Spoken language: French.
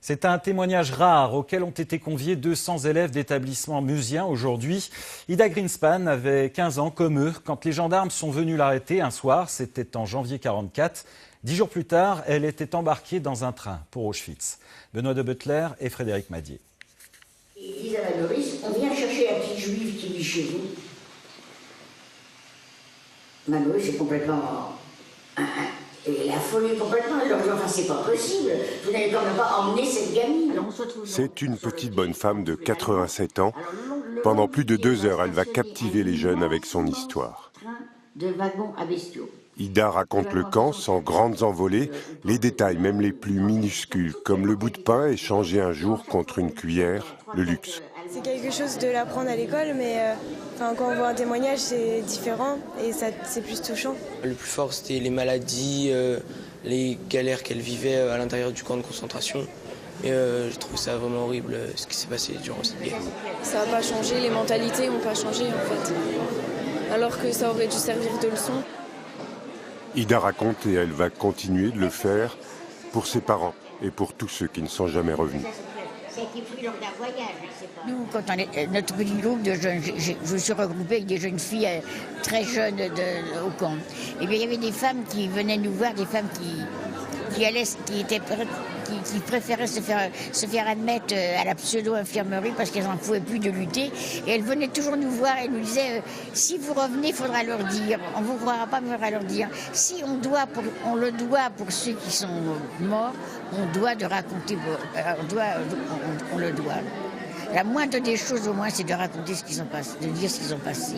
C'est un témoignage rare auquel ont été conviés 200 élèves d'établissements musiens aujourd'hui. Ida Greenspan avait 15 ans comme eux quand les gendarmes sont venus l'arrêter un soir, c'était en janvier 1944. 10 jours plus tard, elle était embarquée dans un train pour Auschwitz. Benoît de Butler et Frédéric Madier. Ils disent à la nourrice, on vient chercher la petite juive qui vit chez vous. Ma nourrice est complètement... Elle a affolé complètement, elle leur dit, enfin c'est pas possible, vous n'allez quand même pas emmener cette gamine. C'est une petite bonne femme de 87 ans. Pendant plus de 2 heures, elle va captiver les jeunes avec son histoire. De wagons à bestiaux. Ida raconte le camp sans grandes envolées, les détails même les plus minuscules, comme le bout de pain échangé un jour contre une cuillère, le luxe. C'est quelque chose de l'apprendre à l'école, mais quand on voit un témoignage, c'est différent et c'est plus touchant. Le plus fort, c'était les maladies, les galères qu'elle vivait à l'intérieur du camp de concentration. Et je trouve ça vraiment horrible ce qui s'est passé durant cette guerre. Ça n'a pas changé, les mentalités n'ont pas changé en fait, alors que ça aurait dû servir de leçon. Ida raconte et elle va continuer de le faire pour ses parents et pour tous ceux qui ne sont jamais revenus. Nous, quand notre petit groupe de jeunes, je suis regroupée avec des jeunes filles très jeunes au camp. Et bien il y avait des femmes qui venaient nous voir, des femmes qui préféraient se faire admettre à la pseudo-infirmerie parce qu'elles n'en pouvaient plus de lutter. Et elles venaient toujours nous voir et nous disaient si vous revenez, il faudra leur dire. On ne vous croira pas, mais il faudra leur dire. Si on le doit pour ceux qui sont morts, on doit de raconter, on le doit. La moindre des choses au moins, c'est de raconter ce qu'ils ont passé, de dire ce qu'ils ont passé.